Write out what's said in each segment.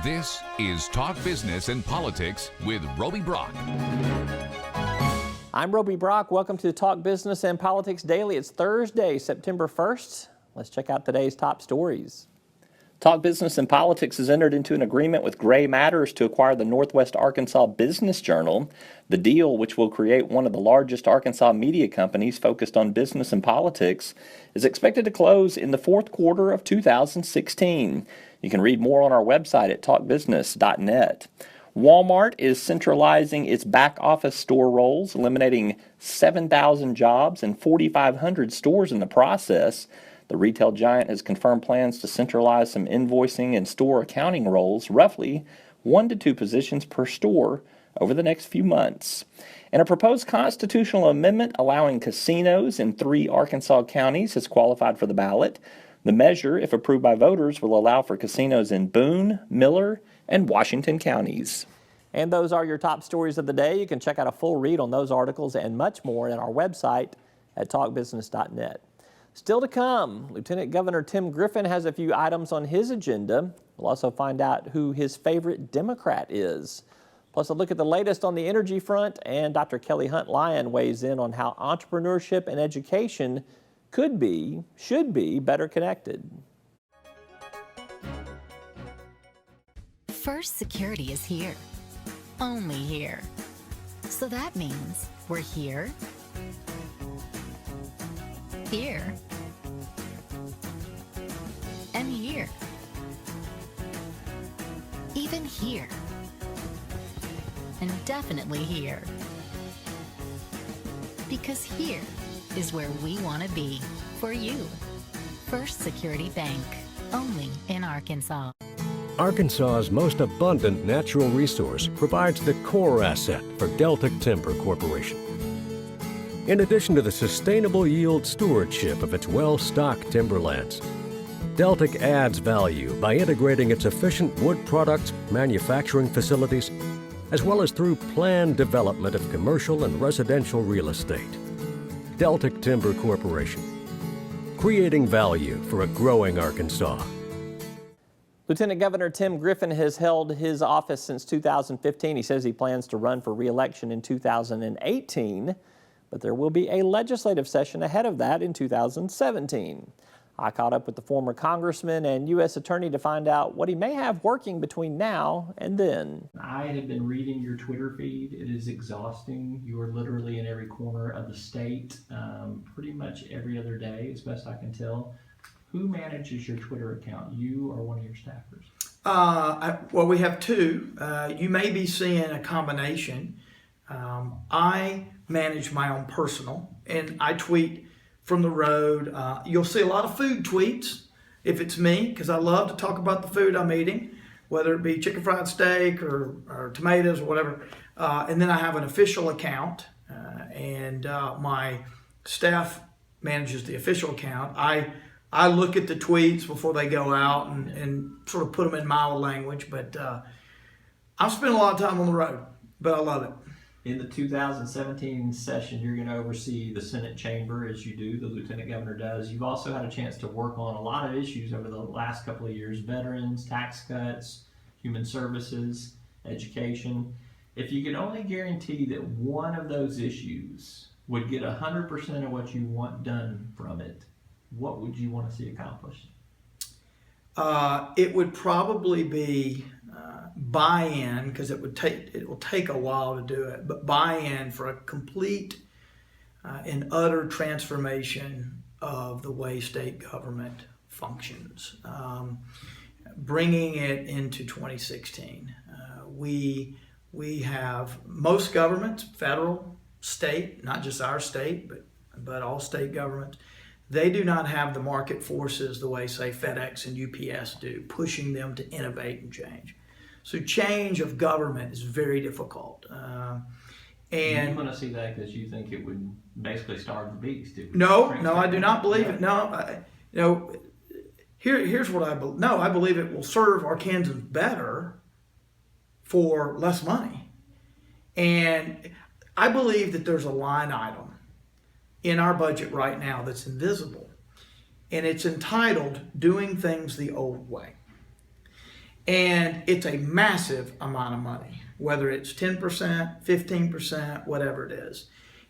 This is Talk Business and Politics with Roby Brock. I'm Roby Brock. Welcome to Talk Business and Politics Daily. It's Thursday, September 1st. Let's check out today's top stories. Talk Business and Politics has entered into an agreement with Gray Matters to acquire the Northwest Arkansas Business Journal. The deal, which will create one of the largest Arkansas media companies focused on business and politics, is expected to close in the fourth quarter of 2016. You can read more on our website at talkbusiness.net. Walmart is centralizing its back office store roles, eliminating 7,000 jobs and 4,500 stores in the process. The retail giant has confirmed plans to centralize some invoicing and store accounting roles, roughly 1 to 2 positions per store, over the next few months. And a proposed constitutional amendment allowing casinos in 3 Arkansas counties has qualified for the ballot. The measure, if approved by voters, will allow for casinos in Boone, Miller, and Washington counties. And those are your top stories of the day. You can check out a full read on those articles and much more at our website at talkbusiness.net. Still to come, Lieutenant Governor Tim Griffin has a few items on his agenda. We'll also find out who his favorite Democrat is. Plus a look at the latest on the energy front, and Dr. Kelly Hunt Lyon weighs in on how entrepreneurship and education should be better connected. First Security is here. Only here. So that means we're here, here, and here. Even here. And definitely here. Because here is where we want to be for you. First Security Bank. Only in Arkansas. Arkansas's most abundant natural resource provides the core asset for Deltic Timber Corporation. In addition to the sustainable yield stewardship of its well-stocked timberlands, Deltic adds value by integrating its efficient wood products manufacturing facilities, as well as through planned development of commercial and residential real estate. Deltic Timber Corporation, creating value for a growing Arkansas. Lieutenant Governor Tim Griffin has held his office since 2015. He says he plans to run for re-election in 2018, but there will be a legislative session ahead of that in 2017. I caught up with the former congressman and U.S. attorney to find out what he may have working between now and then. I have been reading your Twitter feed. It is exhausting. You are literally in every corner of the state, pretty much every other day, as best I can tell. Who manages your Twitter account, you or one of your staffers? Well, we have two. You may be seeing a combination. I manage my own personal, and I tweet from the road. You'll see a lot of food tweets if it's me, because I love to talk about the food I'm eating, whether it be chicken fried steak or tomatoes or whatever. And then I have an official account, and my staff manages the official account. I look at the tweets before they go out and sort of put them in my language, but I'm spending a lot of time on the road, but I love it. In the 2017 session, you're going to oversee the Senate chamber, as you do, the Lieutenant Governor does. You've also had a chance to work on a lot of issues over the last couple of years: veterans, tax cuts, human services, education. If you could only guarantee that one of those issues would get 100% of what you want done from it, what would you want to see accomplished? It would probably be buy-in, because it will take a while to do it, but buy-in for a complete and utter transformation of the way state government functions. Bringing it into 2016. We have most governments, federal, state, not just our state, but all state governments, they do not have the market forces the way, say, FedEx and UPS do, pushing them to innovate and change. So change of government is very difficult. And you want to see that because you think it would basically starve the beast? No, I do not believe it. No, here's what I believe. No, I believe it will serve Arkansans better for less money. And I believe that there's a line item in our budget right now that's invisible, and it's entitled Doing Things the Old Way. And it's a massive amount of money, whether it's 10%, 15%, whatever it is.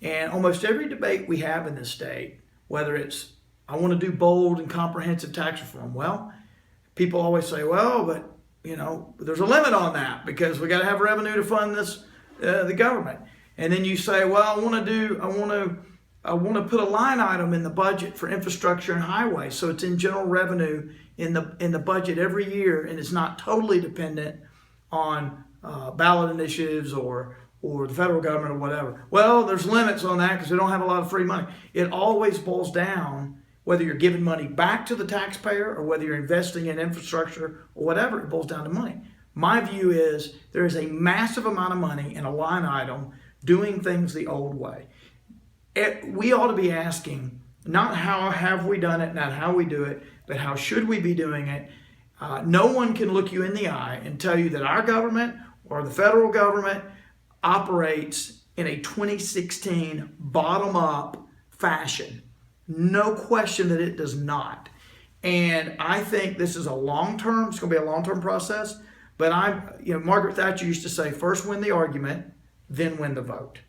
And almost every debate we have in this state, whether it's, I want to do bold and comprehensive tax reform. Well, people always say, well, but there's a limit on that because we got to have revenue to fund this, the government. And then you say, well, I want to put a line item in the budget for infrastructure and highways, so it's in general revenue in the budget every year, and it's not totally dependent on ballot initiatives or the federal government or whatever. Well, there's limits on that because we don't have a lot of free money. It always boils down, whether you're giving money back to the taxpayer or whether you're investing in infrastructure or whatever, it boils down to money. My view is there is a massive amount of money in a line item doing things the old way. We ought to be asking, not how have we done it, not how we do it, but how should we be doing it. No one can look you in the eye and tell you that our government or the federal government operates in a 2016 bottom-up fashion. No question that it does not. And I think this is it's going to be a long-term process, but Margaret Thatcher used to say, first win the argument, then win the vote.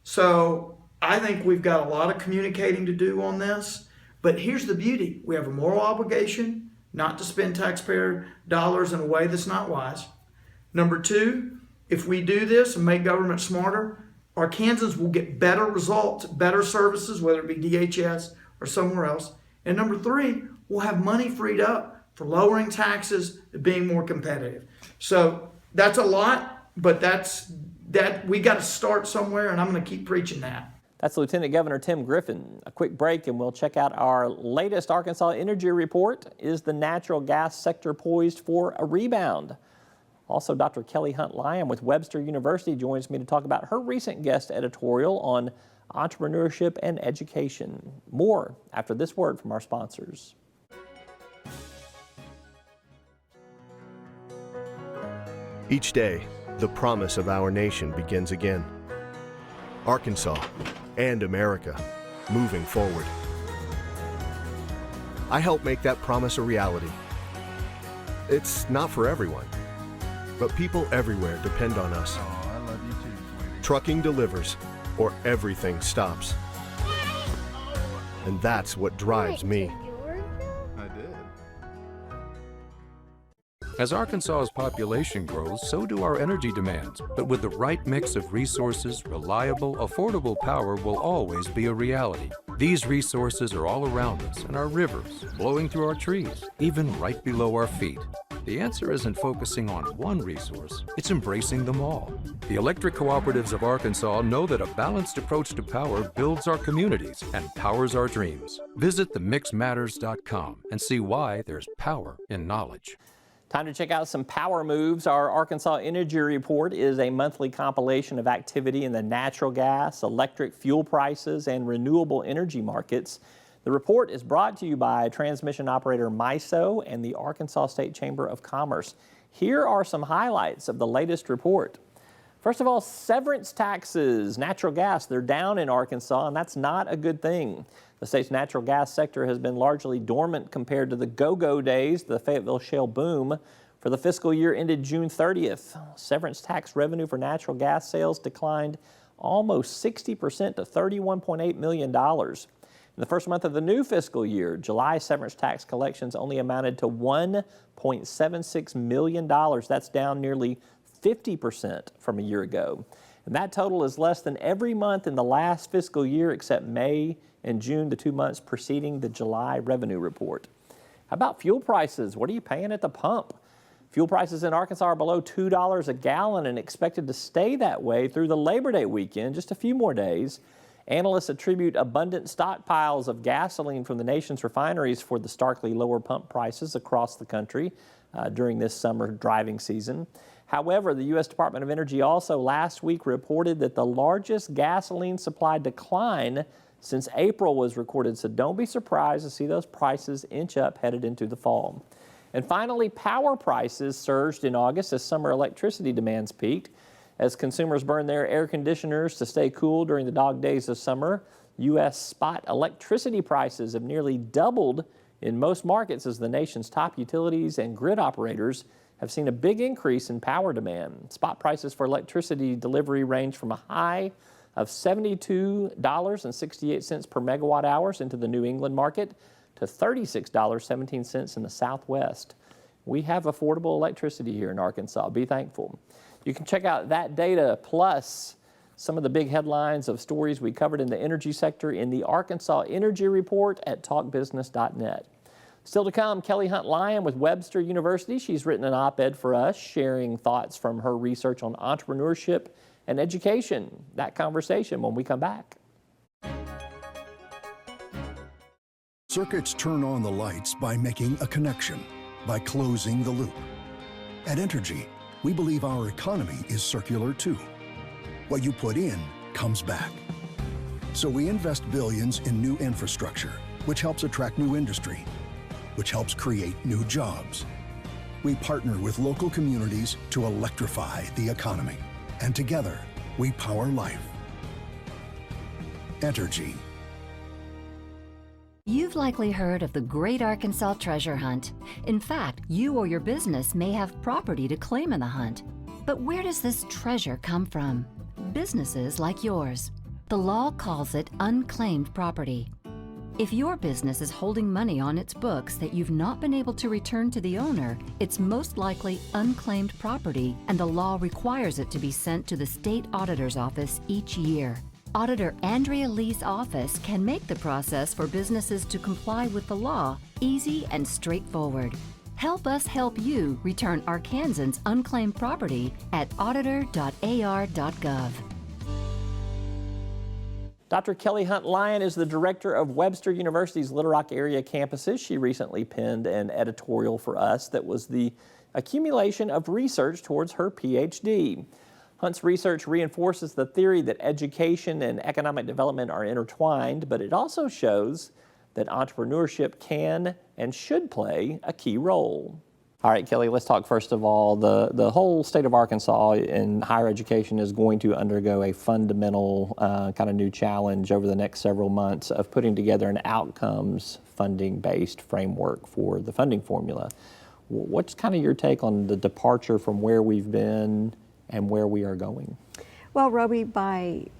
So I think we've got a lot of communicating to do on this, but here's the beauty. We have a moral obligation not to spend taxpayer dollars in a way that's not wise. Number two, if we do this and make government smarter, Arkansans will get better results, better services, whether it be DHS or somewhere else. And number three, we'll have money freed up for lowering taxes and being more competitive. So that's a lot, but we got to start somewhere, and I'm going to keep preaching that. That's Lieutenant Governor Tim Griffin. A quick break and we'll check out our latest Arkansas Energy Report. Is the natural gas sector poised for a rebound? Also, Dr. Kelly Hunt-Lyon with Webster University joins me to talk about her recent guest editorial on entrepreneurship and education. More after this word from our sponsors. Each day, the promise of our nation begins again. Arkansas and America moving forward. I help make that promise a reality. It's not for everyone, but people everywhere depend on us. Oh, I love you too, sweetie. Trucking delivers, or everything stops. And that's what drives me. I did. As Arkansas's population grows, so do our energy demands. But with the right mix of resources, reliable, affordable power will always be a reality. These resources are all around us in our rivers, blowing through our trees, even right below our feet. The answer isn't focusing on one resource, it's embracing them all. The electric cooperatives of Arkansas know that a balanced approach to power builds our communities and powers our dreams. Visit themixmatters.com and see why there's power in knowledge. Time to check out some power moves. Our Arkansas Energy Report is a monthly compilation of activity in the natural gas, electric fuel prices, and renewable energy markets. The report is brought to you by transmission operator MISO and the Arkansas State Chamber of Commerce. Here are some highlights of the latest report. First of all, severance taxes, natural gas, they're down in Arkansas, and that's not a good thing. The state's natural gas sector has been largely dormant compared to the go-go days, the Fayetteville shale boom. For the fiscal year ended June 30th, severance tax revenue for natural gas sales declined almost 60% to $31.8 million. In the first month of the new fiscal year, July severance tax collections only amounted to $1.76 million. That's down nearly 50% from a year ago. And that total is less than every month in the last fiscal year except May and June, the 2 months preceding the July revenue report. How about fuel prices? What are you paying at the pump? Fuel prices in Arkansas are below $2 a gallon and expected to stay that way through the Labor Day weekend, just a few more days. Analysts attribute abundant stockpiles of gasoline from the nation's refineries for the starkly lower pump prices across the country during this summer driving season. However, the U.S. Department of Energy also last week reported that the largest gasoline supply decline since April was recorded, so don't be surprised to see those prices inch up headed into the fall. And finally, power prices surged in August as summer electricity demands peaked. As consumers burn their air conditioners to stay cool during the dog days of summer, U.S. spot electricity prices have nearly doubled in most markets as the nation's top utilities and grid operators have seen a big increase in power demand. Spot prices for electricity delivery range from a high of $72.68 per megawatt hours into the New England market to $36.17 in the Southwest. We have affordable electricity here in Arkansas. Be thankful. You can check out that data plus some of the big headlines of stories we covered in the energy sector in the Arkansas Energy Report at talkbusiness.net. Still to come, Kelly Hunt Lyon with Webster University. She's written an op-ed for us sharing thoughts from her research on entrepreneurship and education. That conversation when we come back. Circuits turn on the lights by making a connection, by closing the loop. At Entergy, we believe our economy is circular too. What you put in comes back. So we invest billions in new infrastructure, which helps attract new industry, which helps create new jobs. We partner with local communities to electrify the economy. And together, we power life. Entergy. You've likely heard of the Great Arkansas Treasure Hunt. In fact, you or your business may have property to claim in the hunt. But where does this treasure come from? Businesses like yours. The law calls it unclaimed property. If your business is holding money on its books that you've not been able to return to the owner, it's most likely unclaimed property, and the law requires it to be sent to the state auditor's office each year. Auditor Andrea Lee's office can make the process for businesses to comply with the law easy and straightforward. Help us help you return Arkansans' unclaimed property at auditor.ar.gov. Dr. Kelly Hunt Lyon is the director of Webster University's Little Rock area campuses. She recently penned an editorial for us that was the accumulation of research towards her PhD. Hunt's research reinforces the theory that education and economic development are intertwined, but it also shows that entrepreneurship can and should play a key role. All right, Kelly, let's talk first of all. The whole state of Arkansas in higher education is going to undergo a fundamental kind of new challenge over the next several months of putting together an outcomes funding-based framework for the funding formula. What's kind of your take on the departure from where we've been and where we are going? Well, Roby, by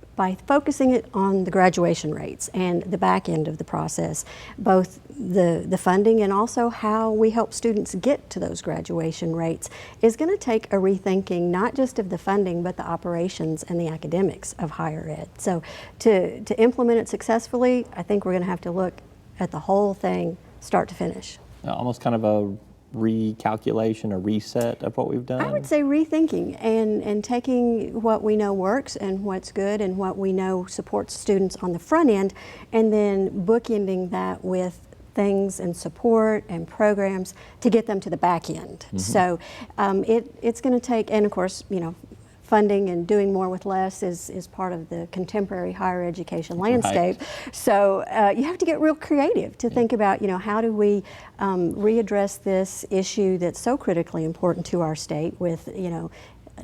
focusing it on the graduation rates and the back end of the process, both the funding and also how we help students get to those graduation rates is going to take a rethinking not just of the funding but the operations and the academics of higher ed. So to implement it successfully, I think we're going to have to look at the whole thing start to finish. Almost kind of a recalculation, a reset of what we've done? I would say rethinking and taking what we know works and what's good and what we know supports students on the front end, and then bookending that with things and support and programs to get them to the back end. Mm-hmm. So it's going to take, and of course, you know, funding and doing more with less is part of the contemporary higher education landscape. Right. So you have to get real creative to think about, you know, how do we readdress this issue that's so critically important to our state with, you know,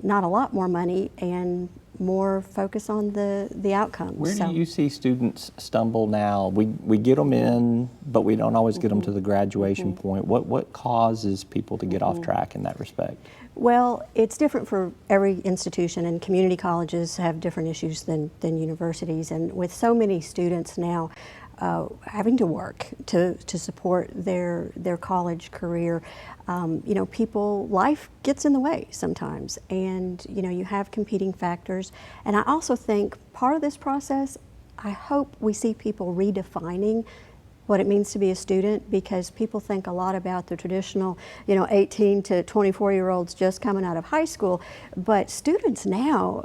not a lot more money and more focus on the outcomes. Where do you see students stumble now? We get them in, but we don't always get them to the graduation point. What causes people to get off track in that respect? Well, it's different for every institution, and community colleges have different issues than universities. And with so many students now having to work to support their college career, you know, life gets in the way sometimes, and you know, you have competing factors. And I also think part of this process, I hope we see people redefining what it means to be a student, because people think a lot about the traditional, you know, 18 to 24-year-olds just coming out of high school, but students now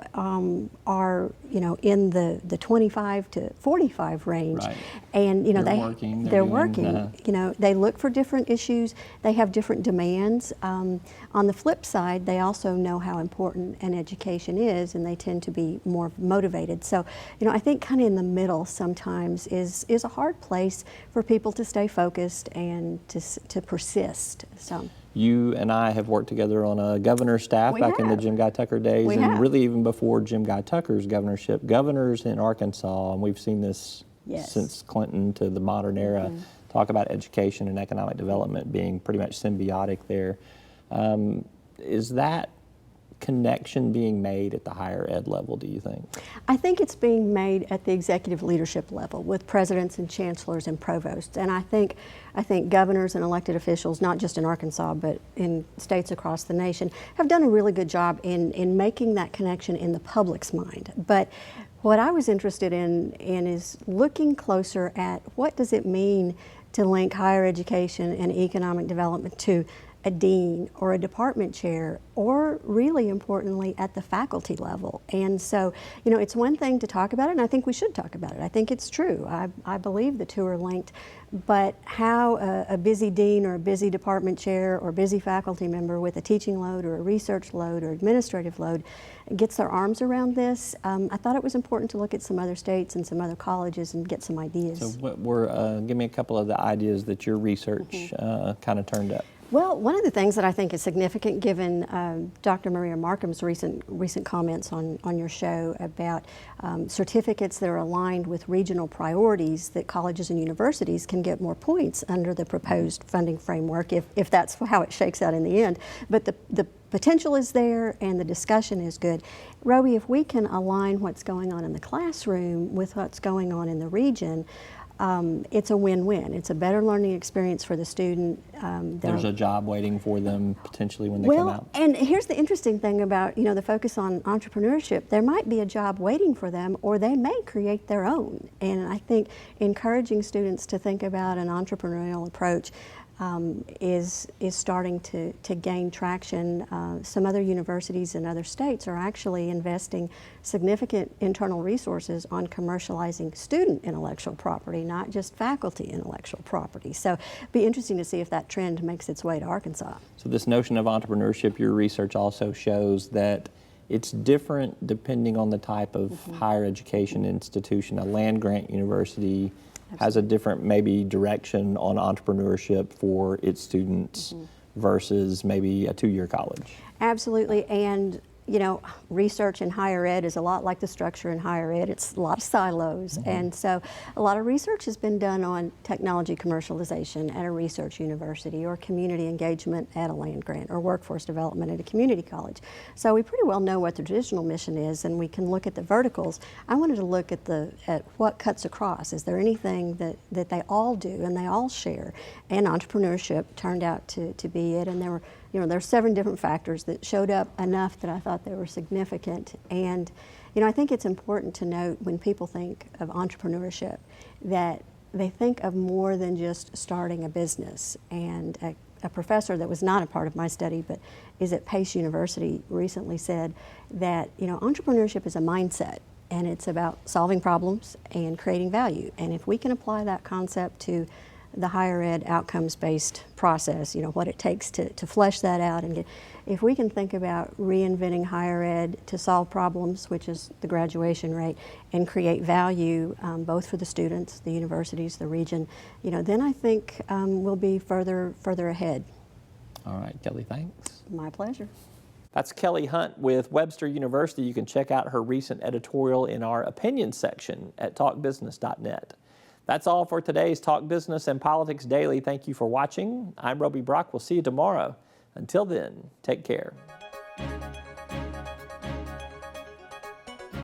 are, you know, in the 25 to 45 range. Right. And you know, they're working. You know, they look for different issues, they have different demands. On the flip side, they also know how important an education is, and they tend to be more motivated. So, you know, I think kind of in the middle sometimes is a hard place for people to stay focused and to persist. So you and I have worked together on a governor's staff in the Jim Guy Tucker days, and really even before Jim Guy Tucker's governorship, governors in Arkansas, and we've seen this since Clinton to the modern era, talk about education and economic development being pretty much symbiotic there. Is that connection being made at the higher ed level, do you think? I think it's being made at the executive leadership level with presidents and chancellors and provosts. And I think governors and elected officials, not just in Arkansas, but in states across the nation, have done a really good job in making that connection in the public's mind. But what I was interested in is looking closer at what does it mean to link higher education and economic development to a dean or a department chair, or really importantly at the faculty level. And so, you know, it's one thing to talk about it, and I think we should talk about it. I think it's true. I believe the two are linked. But how a busy dean or a busy department chair or busy faculty member with a teaching load or a research load or administrative load gets their arms around this, I thought it was important to look at some other states and some other colleges and get some ideas. So give me a couple of the ideas that your research kind of turned up. Well, one of the things that I think is significant, given Dr. Maria Markham's recent comments on your show about certificates that are aligned with regional priorities, that colleges and universities can get more points under the proposed funding framework, if that's how it shakes out in the end. But the potential is there and the discussion is good. Roby, if we can align what's going on in the classroom with what's going on in the region, it's a win-win. It's a better learning experience for the student. There's a job waiting for them potentially when they come out. And here's the interesting thing about, you know, the focus on entrepreneurship. There might be a job waiting for them, or they may create their own. And I think encouraging students to think about an entrepreneurial approach is starting to gain traction. Some other universities in other states are actually investing significant internal resources on commercializing student intellectual property, not just faculty intellectual property. So it'd be interesting to see if that trend makes its way to Arkansas. So this notion of entrepreneurship, your research also shows that it's different depending on the type of higher education institution. A land-grant university has a different maybe direction on entrepreneurship for its students versus maybe a two-year college. Absolutely, and you know, research in higher ed is a lot like the structure in higher ed. It's a lot of silos, and so a lot of research has been done on technology commercialization at a research university, or community engagement at a land grant, or workforce development at a community college. So we pretty well know what the traditional mission is, and we can look at the verticals. I wanted to look at what cuts across. Is there anything that they all do and they all share? And entrepreneurship turned out to be it, and there were, you know, there's 7 different factors that showed up enough that I thought they were significant. And, you know, I think it's important to note when people think of entrepreneurship that they think of more than just starting a business. And a professor that was not a part of my study, but is at Pace University, recently said that, you know, entrepreneurship is a mindset, and it's about solving problems and creating value. And if we can apply that concept to the higher ed outcomes-based process, you know, what it takes to flesh that out, and if we can think about reinventing higher ed to solve problems, which is the graduation rate, and create value both for the students, the universities, the region, you know, then I think we'll be further ahead. All right, Kelly, thanks. My pleasure. That's Kelly Hunt with Webster University. You can check out her recent editorial in our opinion section at talkbusiness.net. That's all for today's Talk Business and Politics Daily. Thank you for watching. I'm Roby Brock. We'll see you tomorrow. Until then, take care.